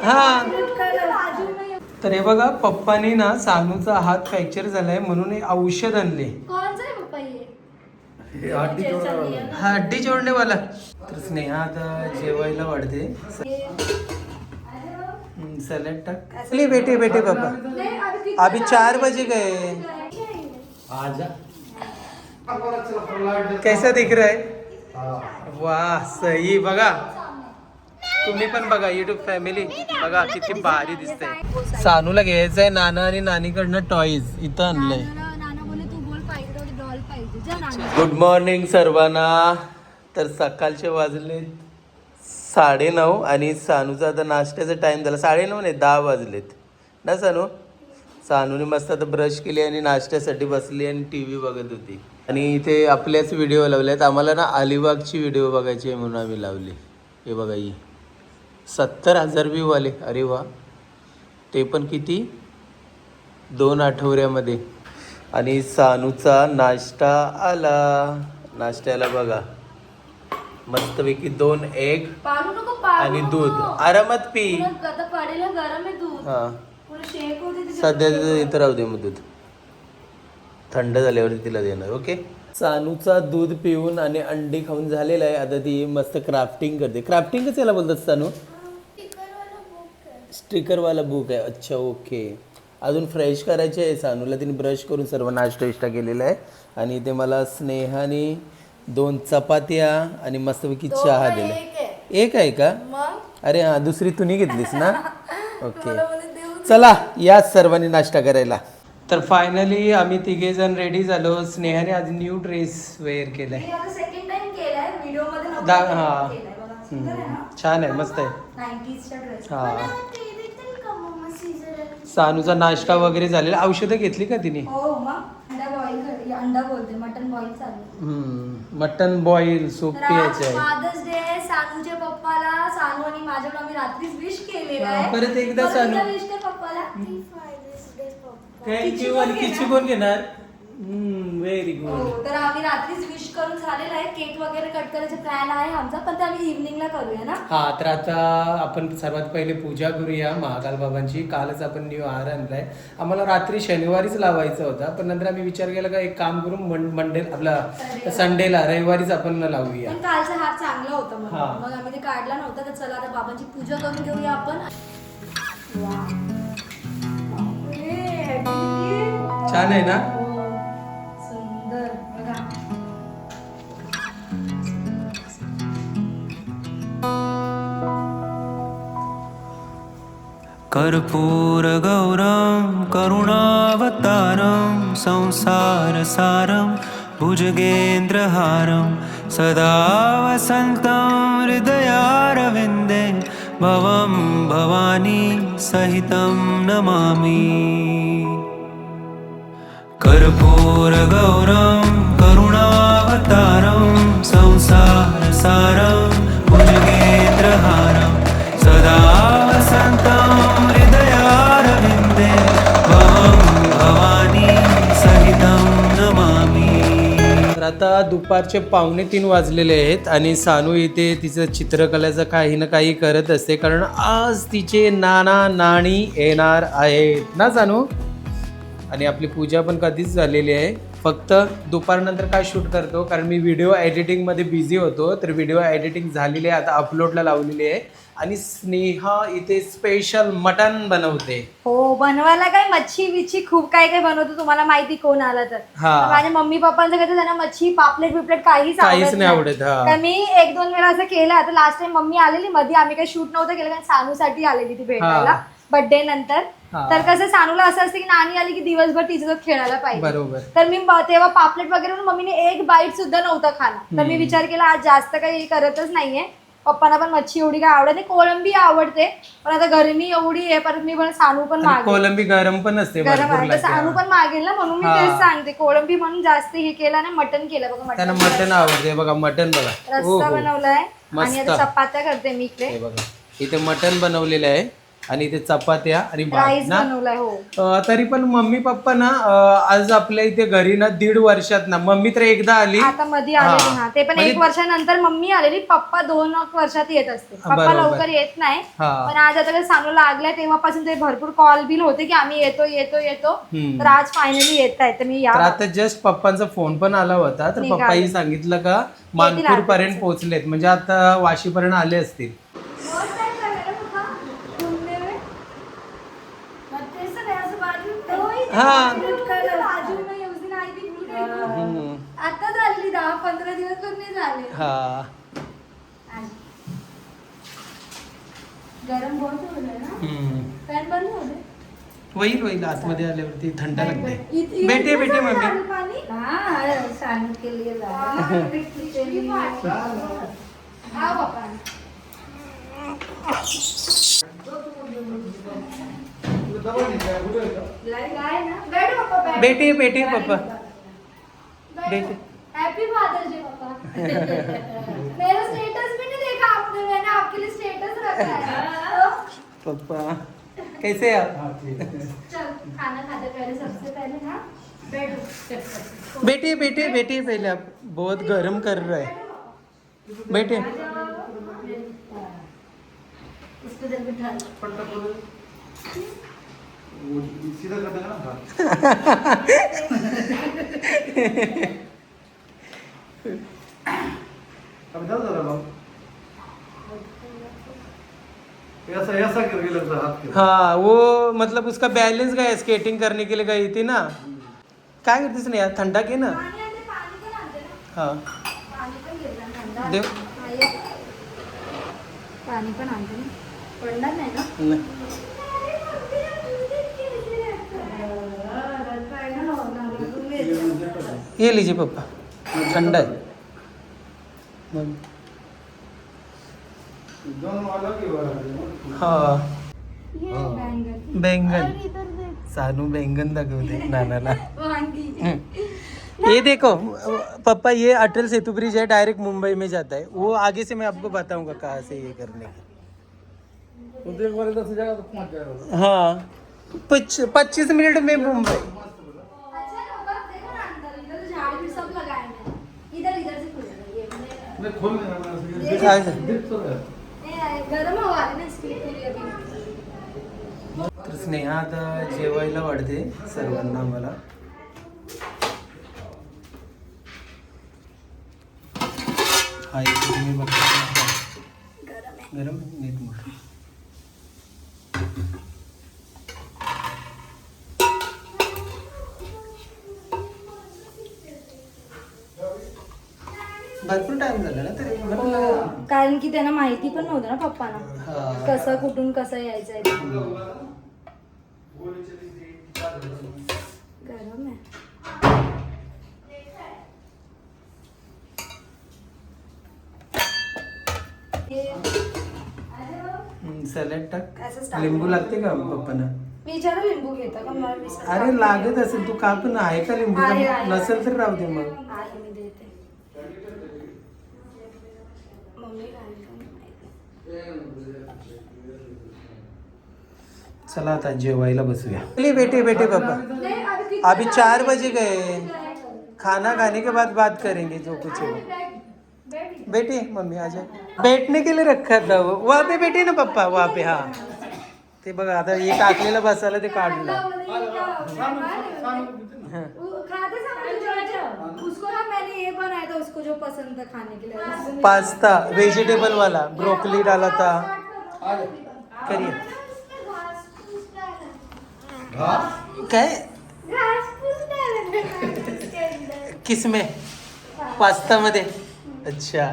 हा तर हे बघा पप्पानी ना सानूचा हात फ्रॅक्चर झालाय म्हणून एक औषध आणले. हड्डी जोडणे वाला. तर स्नेहा आता जेवायला वाढते. सॅलेड टाक. चलिए बेटे बेटे पापा अभी 4 बजे गए. कैसा दिख रहा है? वाह सही. बघा तुम्ही पण बघा युट्यूब फॅमिली बघा किती भारी दिसतंय. सानूला घ्यायचंय नाना आणि नानीकडनं टॉईज. इथं आणलंय. गुड मॉर्निंग सर्वांना. तर सकाळचे वाजले 9:30 आणि सानूचा आता नाश्त्याचा टाइम झाला. 9:30 नाही 10 वाजलेत ना सानू. सानूने मस्त आता ब्रश केली आणि नाश्त्यासाठी बसली आणि टी व्ही बघत होती. आणि इथे आपल्याच व्हिडिओ लावल्यात. आम्हाला ना अलिबागची व्हिडिओ बघायची आहे म्हणून आम्ही लावली. हे बघा ही 70,000 व्ह्यू आले. अरे वा. ते पण किती 2 आठवड्यामध्ये. आणि सानूचा नाश्ता आला. नाश्त्याला बघा मस्तपैकी 2 एग आणि दूध. आरामात पी. हा सध्या इथं राहू दे मग दूध थंड झाल्यावरती तिला देणार. ओके. सानूचा दूध पिऊन आणि अंडी खाऊन झालेला आहे. आता ती मस्त क्राफ्टिंग करते. क्राफ्टिंग कसं याला बोलतात सानू? स्टिकरवाला बुक आहे. अच्छा ओके. अजून फ्रेश करायचे आहे सानूला. तिने ब्रश करून सर्व नाश्ता केलेला आहे. आणि इथे मला स्नेहाने 2 चपात्या आणि मस्तपैकी चहा दिला. एक आहे का? अरे हां दुसरी तुम्ही घेतलीस ना. ओके चला या सर्वांनी नाश्ता करायला. तर फायनली आम्ही 3 जण रेडी झालो. स्नेहाने आज न्यू ड्रेस वेअर केलाय. हां छान आहे मस्त आहे. हां सानूचा नाश्ता वगैरे झालेला. औषधं घेतली का तिने? मटन बॉईल सूप प्यायचं आहे. फादर्स डे सानूच्या पप्पाला. सानू आणि माझ्याकडे आम्ही रात्रीच विश केलेलं आहे. परत एकदा सानू विश कर पप्पाला. थँक्यू. आणि किची कोण घेणार? Very good. तर आम्ही रात्रीच विश करून झालेलं आहे. केक वगैरे कट करायचा प्लॅन आहे आमचा पण ते आम्ही इव्हनिंगला करूया ना. हा तर आता आपण सर्वात पहिले पूजा करूया महाकाल बाबांची. कालच आपण न्यू हार आणलाय. आम्हाला रात्री शनिवारीच लावायचा होता पण नंतर आम्ही विचार केला का एक काम करून मंडे आपला संडेला रविवारीच आपण लावूया. पण कालचा हार चांगला होता मग आम्ही ते काढला नव्हता. तर चला आता बाबांची पूजा करून घेऊया आपण. छान आहे ना. सुंदर बघा. कर्पूर गौरम करुणावतारम संसार सारम भुजगेंद्रहारम सदा वसन्तं हृदयारविन्दे भवं भवानी सहितं नमामि. कर्पूर गौरम करुणावतारम संसार सारम भुजगेंद्रहारम सदा वसन्तं हृदयारविन्दे भवं भवानी सहितं नमामि. तर आता दुपारचे 2:45 वाजलेले आहेत आणि सानू इथे तिचं चित्रकलेचं काही ना काही करत असते कारण आज तिचे नाना नाणी येणार आहेत ना सानू. आणि आपली पूजा पण कधीच झालेली आहे. फक्त दुपारनंतर काय शूट करतो कारण मी व्हिडिओ एडिटिंगमध्ये बिझी होतो. तर व्हिडिओ एडिटिंग झालेली आहे आता अपलोडला लावलेली आहे. आणि स्नेहा इथे स्पेशल मटन बनवते. हो बनवायला काय मच्छी विच्छी खूप काय काय बनवतो. तुम्हाला माहिती कोण आला तर माझ्या मम्मी पप्पांचं कसं त्यांना मच्छी पापलेट बिपलेट काहीच नाही आवडत. तर मी 1-2 वेळा असं केलं. आता लास्ट टाइम मम्मी आलेली मध्ये आम्ही काही शूट नव्हतं केलं कारण सानूसाठी आलेली ती भेटायला बर्थडे नंतर. तर कसं सानूला असं असतं की नानी आली की दिवसभर तिच्यासोबत खेळायला पाहिजे. बरोबर. तर मी तेव्हा पापलेट वगैरे मम्मीने 1 बाईट सुद्धा नव्हता खाला. तर मी विचार केला आज जास्त काही करतच नाहीये. पप्पांना पण मच्छी एवढी काय आवडत नाही. कोळंबी आवडते पण आता गरमी एवढी आहे. परत मी पण सानू पण मागेल. कोळंबी गरम पण असते. सानू पण मागेल ना म्हणून मी तेच सांगते. कोळंबी म्हणून जास्त हे केलं ना. मटन केलं बघा. त्यांना मटन आवडते बघा. मटन बघा रस्सा बनवलाय आणि आता चपात्या करते मी इकडे. बघा इथे मटन बनवलेलं आहे आणि इथे चपात्या आणि भात राईस ना. बनवलाय हो. तरी पण मम्मी पप्पा ना आज आपल्या इथे घरी ना 1.5 वर्षात ना, मम्मी तर एकदा आली. आता मध्ये आलेली हा. हा ते पण म्हणजे- 1 वर्षानंतर मम्मी आलेली. पप्पा 2 वर्षात येत असते. पप्पा बरोबर. लवकर येत नाही. हा. पण आज आता सांगू लागलाय तेव्हापासून ते भरपूर कॉल बिल होते की आम्ही येतो येतो येतो. हम्म. तर आज फायनली येत आहे तर मी तर या. आता जस्ट पप्पांचा फोन पण आला होता, तर निघाले. पप्पाही सांगितलं का मानपूर पर्यंत पोहोचलेत, म्हणजे आता वाशी पर्यंत आले असतील. हा. हम्म. आता झाली 10-15 दिवस पण नाही झाले. हा. गरम बहुत हो रहा है ना. हम्म. फॅन बंद हो दे. होईल आतमध्ये आल्यावरती थंड लागते. बेटे बेटे मम्मी. पानी हाँ सानू के लिए लाया हाँ पापा. लाए ना. बैठो पापा बैठो. बेटे बेटे पप्पा बेटे. हैप्पी फादर्स डे पापा. मेरा स्टेटस भी नहीं देखा आपने. मैंने आपके लिए स्टेटस रखा है. पप्पा कैसे आप? चल खाना खाते पहले सबसे पहले हाँ बैठो. बेटे बेटे बेटे पहले आप बहुत गर्म कर रहा है बेटे. इसको इधर बिठा ऐसा करके लगता है हाथ के। हाँ वो मतलब उसका बैलेंस गया, स्केटिंग करने के लिए गई थी ना. काय करतेस ना यार, थंडा घे ना. पाणी आणते. पाणी पण आणते ना. हा पाणी पण घेतलं थंड. देव. पाणी पण आणते ना. पडणार नाही ना. नाही. ये लीजिए पप्पा, ठंडा है. मग. दोनों अलग ही वाला है। हाँ ये बैंगन. बैंगन. अरे इधर देख. सानू बैंगन दाखवते नानाला. वांगी. ये देखो पापा, ये अटल सेतु ब्रिज है, डायरेक्ट मुंबई में जाता है. वो आगे से मैं आपको बताऊंगा कहाँ से ये करने की. तो देख वाले 10 जाएगा तो पहुंच जाएगा। हाँ 25 मिनट में मुंबई. अच्छा पापा देखो ना अंदर इधर तो झाड़ भी सब लगाए हैं. इधर इधर से खुल रहा है ये. मैं खोल देना मैं ये काय झालं? देख तो रहा है। गरम हवा आली ना इसके लिए अभी. तर स्नेहा आता जेवायला वाढते सर्वांना आम्हाला. हा एक तुम्ही बघता गरम नीट मोठं. भरपूर टाइम झाला ना तरी. कारण की त्यांना माहिती पण नव्हतं ना पप्पांना हा. कसं कुठून कसं यायचं आहे ते. गरम आहे. सॅलड टाक. असं start लिंबू लागते का पप्पांना? विचारा लिंबू घेता का मला विसरले. अरे लागत असेल, तू का पण आहे का लिंबू? आहे, आहे. नसेल तर राहू दे मग. आहे मी देते. मम्मी घालेल का नाही माहिती. चला आता जेवायला बसूया. चलिए बेटे बेटे पापा, नहीं, अभी अभी 4 बजे गए. खाना खाने के बाद बात करेंगे जो कुछ है. बेटे मम्मी आ जाए. बैठने के लिए रखा था वो, वहाँ पे बैठे ना पप्पा, वहाँ पे. हाँ ते बघा आता हे टाकलेलं बसायला ते काढलं. खाते समय उसको ना मैंने ये बनाया था उसको जो पसंद था खाने के लिए. पास्ता वेजिटेबल वाला, ब्रोकली डाला था. करिए काय किसमें? पास्ता मध्ये. अच्छा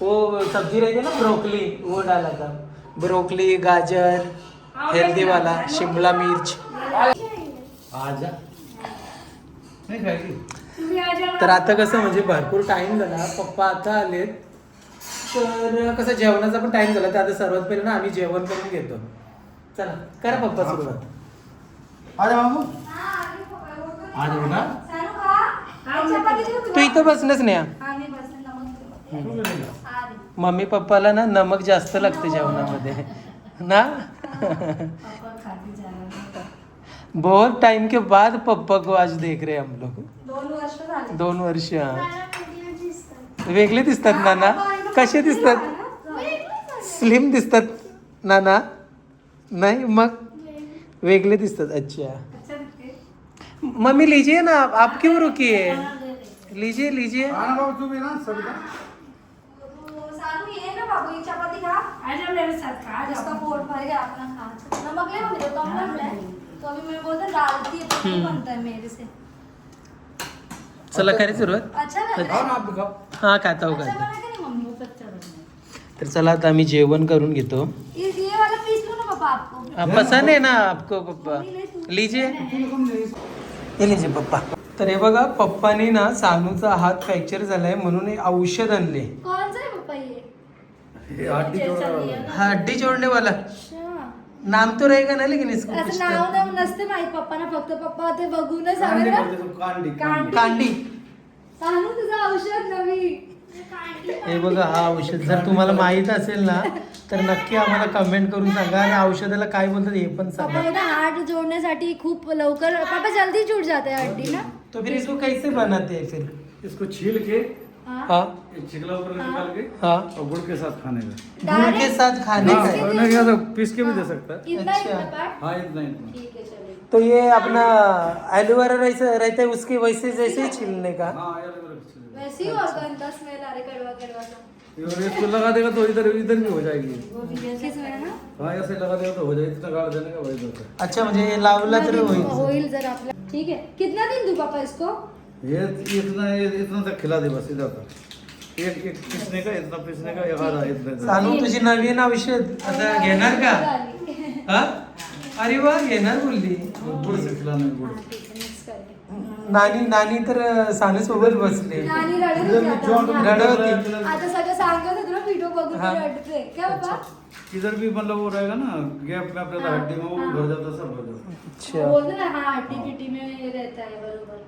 वो सब्जी रहती है ना ब्रोकली, वो डाला था. ब्रोकली, गाजर, हेल्दी वाला, शिमला मिर्च. आजा नहीं खाएगी। तर आता कसं म्हणजे भरपूर टाइम झाला, पप्पा आता आलेत. तर कसं जेवणाचा पण टाइम झाला, तर आता सर्वात पहिले ना आम्ही जेवण करून घेतो. चला करा पप्पा सुरुवात. आजा बाबू आजा बेटा। तू इथं बसणच नाही. मम्मी पप्पाला ना नमक जास्त लागते जेवणामध्ये. ना पापा खाती जा रहा है। बहुत टाइम के बाद पप्पा को आज देख रहे हैं हम लोग 2 वर्ष झाले 2 वर्ष वेगळे दिसतात नाना कसे दिसतात स्लिम दिसतात नाना नाही मग वेगळे दिसतात अच्छा अच्छा दिखते? मम्मी लीजिए ना आप क्यों रुकी है लीजिए लीजिए आना बाबू तू भी ना सविता सानू ये ना बाबू एक चपाती खा आजा मेरे साथ खा आ इसका जाओ। पोट भर गया अपना खा नमक ले मम्मी तो कम लग रहा है तो अभी मैं बोलता डालती है तो नहीं बनता है मेरे से चला करे सुरुवात अच्छा लग रहा खाओ है ना आप भी खाओ हा खाता हो अच्छा खाता बना के नहीं मम्मी बहुत अच्छा बना है। तर चला आता आम्ही जेवण करून घेतो ये वाला पीस लो ना पापा आपको पसंद है ना आपको पप्पा लीजिए हे लीजिए पप्पा तर हे बघा पप्पानी ना सानूचा हात फ्रॅक्चर झालाय म्हणून हे औषध आणले कौन सा है पापा ये ये हड्डी जोड़ने वाला है। हड्डी जोडने वाला अच्छा नाम तो रहेगा ना लेकिन इसको असं कुछ नाव तो- ना नसते माहित पप्पाना फक्त पप्पा ते बघूनच कांडी हवे ना बोलते तो कांडी कांडी. कांडी सांगू तुझं औषध नवी हे बघा हा औषध जर तुम्हाला माहित असेल ना तर नक्की आम्हाला कमेंट करून सांगा आणि औषधाला काय बोलतात हे पण पापा सांगा बोलता हार्ट जोड़ण्यासाठी खूप लवकर पापा जल्दी जुड़ जाते हैं हड्डी ना तो फिर इसको कैसे बनाते हैं फिर इसको छील के हाँ हाँ एक छिकला ऊपर निकाल के हाँ और गुड़ के साथ खाने का गुड़ के साथ खाने हाँ, का है। नहीं क्या तो पीस के भी दे सकता है इतना अच्छा. इतना पार्ट हाँ इतना इतना ठीक है चलिए तो ये अपना एलोवेरा रहता है उसके वैसे जैसे ही छीलने का हाँ ये अलग-अलग छिल के। वैसे ही और गंदा स्मेल आ रहा कड़वा कड़वा सा और इसको लगा देगा तो इधर इधर भी हो जाएगी किस में ना हाँ ऐसे लगा देगा तो हो जाएगी इतना गाड़ देने का वही होता अच्छा म्हणजे हे लावला तर होईल होईल जर आपला ठीक है कितना दिन दूं पापा इसको है ये इतना तक खिला दे बस इधर तक एक एक पीसने का इतना पीसने का एक आधा इतना इतना। सानू तुझी नवीन औषध आता घेणार का हा अरे वा घेणार बोलली गुड़ से खिलाने का गुड़ मिक्स करके नानी नानी तर सानू सोबत बसले नानी रडत होती आता. रडत होती आता सगळं सांगत होते ना व्हिडिओ बघून हाँ. ती रडते क्या पापा किधर भी मतलब वो रहेगा ना गैप में अपने हड्डी में वो भी भर जाता है, सब भर जाता है। अच्छा बोलते ना हा हड्डी पिटी में रहता है बरोबर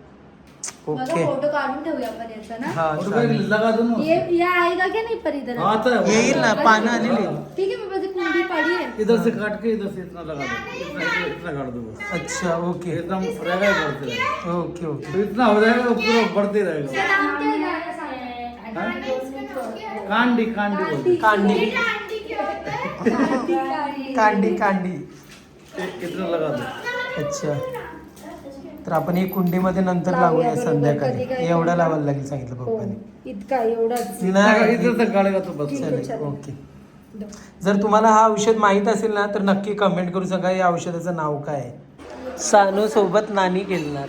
बघा ओके फोटो काढून ठेवूया आपण याचा ना हा और चालेल. भाई लगा दो ना ये आएगा क्या नहीं पर इधर आता है वो। येईल ना पानं आलेली ठीक है पापा जी कुंडी पड़ी है इधर से काट के इधर से इतना लगा दो इतना काट दो बस। अच्छा ओके एकदम रहेगा ही बढ़ते रहेगा ओके ओके तो इतना हो जाएगा तो पूरा बढ़ते रहेगा इसका नाम क्या है गाना सांगा. कांडी कांडी बोलते कांडी कांडी. कांडी कांडी इतना लगा दो अच्छा तर आपण एक कुंडीमध्ये नंतर लावूया बरोबर. संध्याकाळी कधी काय एवढा लावायला लागेल सांगितलं हो. पप्पाने इतका एवढाच नाही इधर तक गाड़ेगा तो बस चालेल ओके जर तुम्हाला हा औषध माहीत असेल ना तर नक्की कमेंट करून सांगा या औषधाचं नाव काय आहे सानू सोबत नानी खेळणार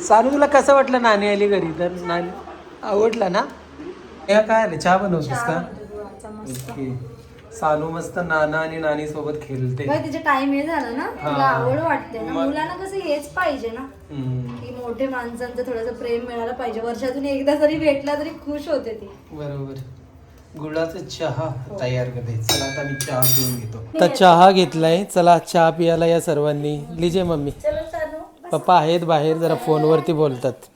सानू तुला कसं वाटलं नानी आली घरी तर नानी आवडला ना या काय आलं चहा बनवतोस का ओके सानू मस्त नाना आणि नानी सोबत खेळते बघ तिचा टाइम हे झाला ना हा. तिला आवड वाटते ना मग- मुलांना कसं हेच पाहिजे ना हम्म, की मोठे माणसांचं थोडंसं प्रेम मिळालं पाहिजे वर्षातून एकदा जरी भेटला तरी खुश होते ती बरोबर गुळाचा चहा तयार करते चला आता मी चहा पिऊन घेतो तर चहा घेतलाय चला चहा पियाला या सर्वांनी लिजे मम्मी चलो सानू पप्पा आहेत बाहेर जरा फोनवरती बोलतात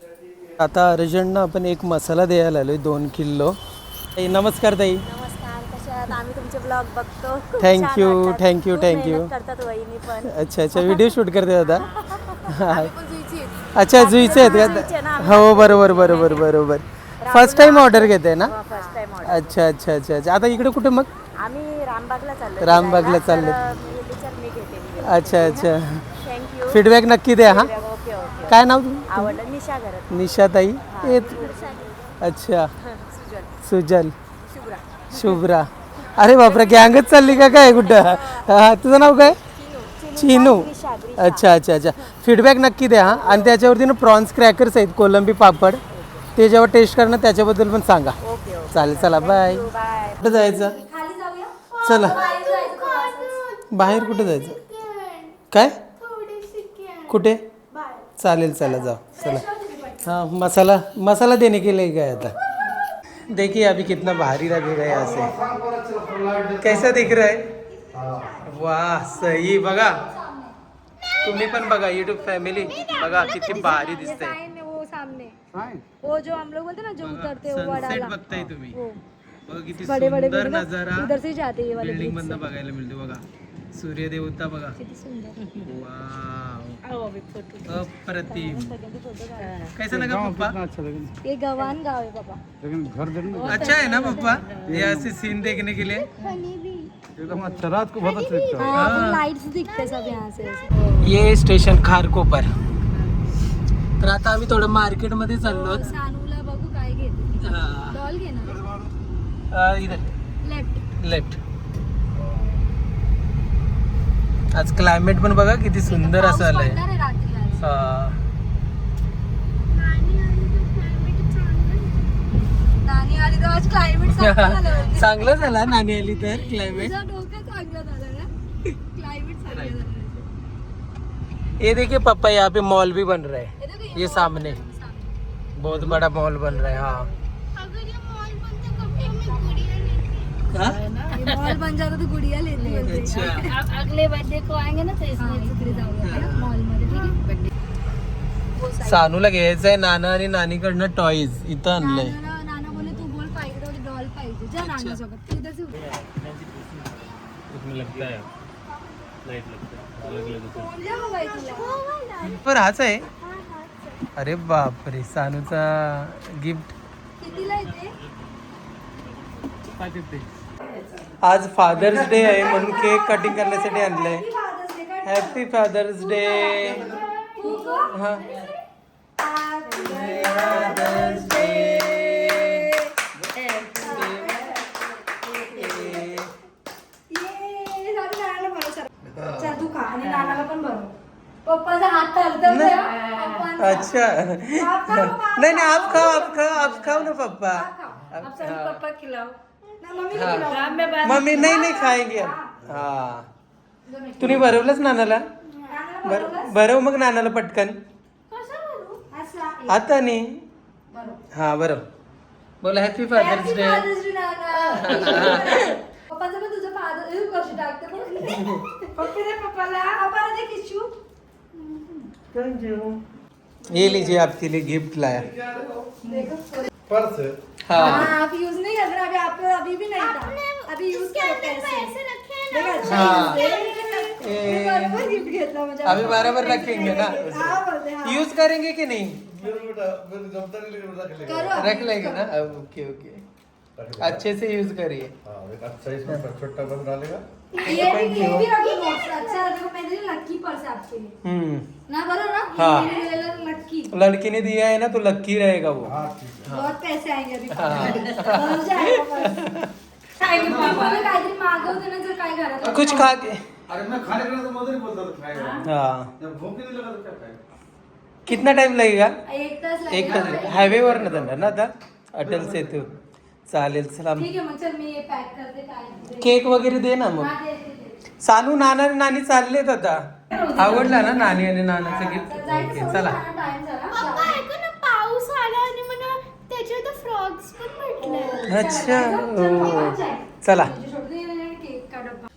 आता अर्जंटनं आपण एक मसाला द्यायला आलोय 2 किलो ताई, नमस्कार ताई नमस्कार कशा आहात आम्ही तुमचे ब्लॉग बघतो खूप Thank छान you, वाटतात. thank you, खूप thank you. मेहनत करतात वहिनी पण अच्छा अच्छा व्हिडिओ शूट करते दादा आम्ही पण जुईची आहेत. अच्छा जुईचे आहेत जुईचे ना, का हो बरोबर बरोबर बरोबर फर्स्ट टाइम ऑर्डर घेते ना फर्स्ट टाइम ऑर्डर अच्छा अच्छा अच्छा अच्छा आता इकडे कुठे मग आम्ही रामबागला चाललो रामबागला चाललोय. मी घेते अच्छा अच्छा थँक्यू फीडबॅक नक्की द्या हा ओके ओके काय नाव तुझं? आवडलं निशा घरात निशाताई अच्छा सुजल शुभ्रा शुभ्रा अरे बापरे गँगच चालली का काय कुठं हा तुझं नाव काय चिनू अच्छा अच्छा अच्छा फीडबॅक नक्की द्या हा आणि त्याच्यावरती ना प्रॉन्स क्रॅकर्स आहेत कोलंबी पापड ते जेव्हा टेस्ट करणार त्याच्याबद्दल पण सांगा ओके ओके चालेल चला बाय बाय कुठं जायचं खाली जाऊया चला बाहेर जायचं थोडंसं. बाहेर कुठं जायचं काय कुठे चालेल चला जाओ चला हाँ मसाला मसाला देने के लिए गया था देखिए अभी कितना भारी लगेगा यहाँ से कैसा दिख रहा है वाह सही बघा तुम्ही पण बघा यूट्यूब फॅमिली बघा किती भारी दिसतंय साइन है वो सामने वो जो हम लोग बोलते हैं ना जो उतरते हैं वो सनसेट वडाला बघताय तुम्ही वो बघा किती बडे बडे सुंदर building, नजारा इधर से जाते हैं ये वाले बिल्डिंग bridge मधनं से. बघायला मिळतो बघा सूर्यदेवता बघा किती सुंदर. वाव अप्रतिम कैसा लगा पप्पा अच्छा लेकिन ये गवान गाव है पापा. घर देखने अच्छा है ना पप्पा ये ऐसे सीन देखने के लिए एकदम अच्छा रात को बहुत अच्छा दिखता है हाँ लाइट्स दिखते सब यहाँ से ऐसे. ये स्टेशन खारकोपर. तर आता आम्ही थोडं मार्केटमध्ये चाललो सानूला बघू काय घेते. डॉल घेणार इधर लेफ्ट. लेफ्ट. आज क्लायमेट पण बघा किती सुंदर असं आलंय. रात्री आज. हा. नानी आली तर आज क्लायमेट चांगलं झालं. चांगलं झाला नाणी आली तर क्लायमेट. तुझं डोकं चांगलं झालं ना. क्लायमेट चांगलं झालं. ये देखिए पापा यहाँ पे मॉल भी बन रहा है ये देखो, ये सामने बहुत बड़ा मॉल बन रहा है. हाँ हाँ? ये मॉल बन जाता तो गुड़िया लेते हैं. अच्छा अगले बर्थडे को आएंगे ना तो हाँ, तिकडे जाऊया मॉल मध्ये ठीक आहे. वो side. सानूला घ्यायचं आहे नाना आणि नानीकडनं टॉईज इथं आणलंय. नाना बोले तू बोल पाहिजे तेवढी डॉल पाहिजे. जा नाना सोबत तू इधर से उतर. फोन द्या मग बाई तुला. पण हाच आहे. अरे बापरे सानूचा गिफ्ट. कितीला येते. आज फादर्स डे आहे म्हणून केक कटिंग करण्यासाठी आणलंय. Happy father's day. हा फादर्स डे. चल तू खा आणि नानाला पण बनव. पप्पाचा हात हलतोय नाही. पप्पांचा. अच्छा आप खाओ, आप नाही नाही आप खाओ आप खाओ आप खाओ ना पप्पा. अब सब पापा खिलाओ ना, मम्मी हाँ. खिलाओ. राम में बात मम्मी नाही नाही खाएंगे हम. हा तुम्ही भरवलंच नानाला. नानाला बर बनवलंस? भरव मग नानाला पटकन कसं बनवू? असा. आता नाही. बनव. हा बरं बोला happy father's Happy day. Father's Day, नाना. पप्पाचं पण तुझं फादर कशी टाकते पप्पी दे पप्पाला. पप्पाला दे किशू. ये लीजिए आपके लिए गिफ्ट लाया. देखो. पर्स है हाँ हाँ, आप यूज नहीं कर रहे. अभी अभी भी नहीं था. अभी यूज करो पैसे देखो, अच्छा हाँ. use करेंगे. ए. बरोबर गिफ्ट घेतला म्हणजे अभी बराबर रखेंगे ना हाँ बोलते हैं, हाँ. यूज करेंगे कि नहीं. मेरे बेटा मेरे जमता नहीं लेकिन रख लेगा करो. रख लेंगे ना ओके ओके अच्छे से यूज करिए. हाँ एक अच्छा इसमें छोटा बस डालेगा ये भी रखो नोट्स. अच्छा देखो मैं दे लकी पर्स है आपके लिए ना. बरो ना. हाँ. लकी. लड़की ने दिया है ना तो लक्की रहेगा वो. हाँ ठीक है बहुत पैसे आएंगे अभी. हाँ. भर जाएगा पर्स. पप्पाला काहीतरी मागवते ना जर काय घरात. कुछ खा के. अरे मैं खाने के लिए तो मदर ही बोलता था खाएगा हाँ जब भूख ही नहीं लगा तो क्या खाएगा कितना टाइम लगेगा. एक तास एक लागेल. तास हायवेवर न जाणार ना आता अटल सेतू. चालेल चला ठीक आहे मग चल मी हे पॅक करते काय. केक वगैरे दे ना मग. हा, दे, दे, दे. सानू नाना आणि नानी चाललेत आता. आवडला ना नानी आणि नानाचं गिफ्ट. जायचं ओके सोडून चला. जाणार time झाला. पप्पा ऐका ना पाऊस आला आणि मला त्याच्यावर फ्रॉक्स पण भेटले. अच्छा चल, ओ. जाय. चला तुझी छोटी केक का डब्बा.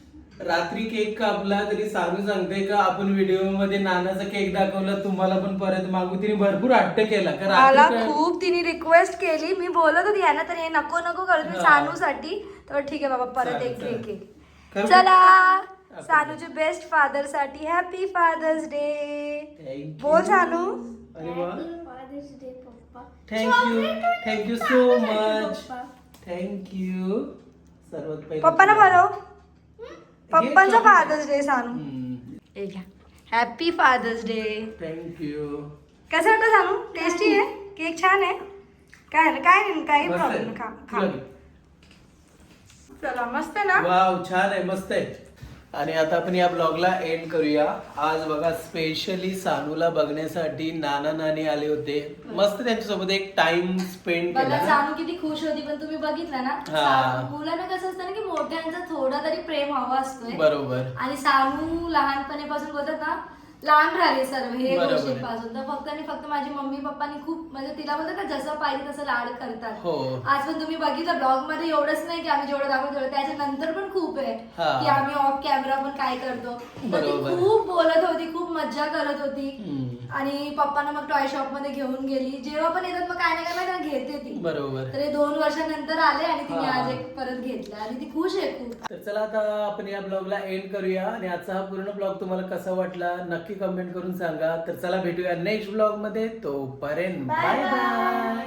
रात्री केक कापला तरी सानू सांगते का आपण व्हिडिओ मध्ये नानाचा केक दाखवला तुम्हाला पण परत मागू. तिने भरपूर हट्ट केला का मला रात्री काय- खूप तिने रिक्वेस्ट केली. मी बोलत होती यांना तर हे नको नको करत मी सानूसाठी. तर ठीक आहे बाबा परत एक चालेल, केक करू? चला सानूचे बेस्ट फादर साठी happy father's day. Thank you. बोल सानू. अरे वा फादर्स डे पप्पा. Thank you so much. थँक्यू सर्वात पहिले पप्पाना बनव. पप्पांचा फादर्स डे सानू. हम्म. हे घ्या हॅपी फादर्स डे. थँक्यू. कसं वाटतं सानू. टेस्टी आहे केक. छान आहे. काय नाही काही मस्त प्रॉब्लेम आहे. खा खा. तुला घे. चला मस्त आहे ना. वाव छान आहे मस्त आहे. आणि आता आपण या ब्लॉगला एंड करूया. आज बघा स्पेशली सानूला बघण्यासाठी नाना नानी आले होते. मस्त त्यांच्यासोबत एक टाइम स्पेंड बघा केला ना. सानू किती खुश होती. पण तुम्ही बघितलं ना हा. मुलांना कसं असतं ना की मोठ्यांचा थोडा तरी प्रेम हवा असतोय. बरोबर. आणि सानू लहानपणीपासून बोलतात ना लांब राहिले सर्व हे बरोबर आहे. गोष्टींपासून. तर फक्त आणि फक्त माझी मम्मी पप्पानी खूप म्हणजे तिला बोलतात ना जसं पाहिजे तसं लाड करतात. हो. आज पण तुम्ही बघितलं ब्लॉग मध्ये एवढंच नाही की आम्ही जेवढं दाखवतो तेवढं. त्याच्यानंतर पण खूप आहे हा. की आम्ही ऑफ कॅमेरा पण काय करतो. तर ती बरोबर. खूप बोलत होती खूप मज्जा करत होती. हम्म. आणि पप्पांना मग टॉय शॉप मध्ये घेऊन गेली. जेव्हा पण येतात मग काय नाही काय घेते ती. बरोबर. तर हे 2 वर्षानंतर आले आणि तिने हा. आज एक परत घेतला आणि ती खुश आहे खूप. तर चला आता आपण या ब्लॉगला एंड करूया आणि आजचा हा पूर्ण ब्लॉग तुम्हाला कसा वाटला नक्की कमेंट करून सांगा. तर चला भेटूया नेक्स्ट ब्लॉग मध्ये. तोपर्यंत बाय बाय.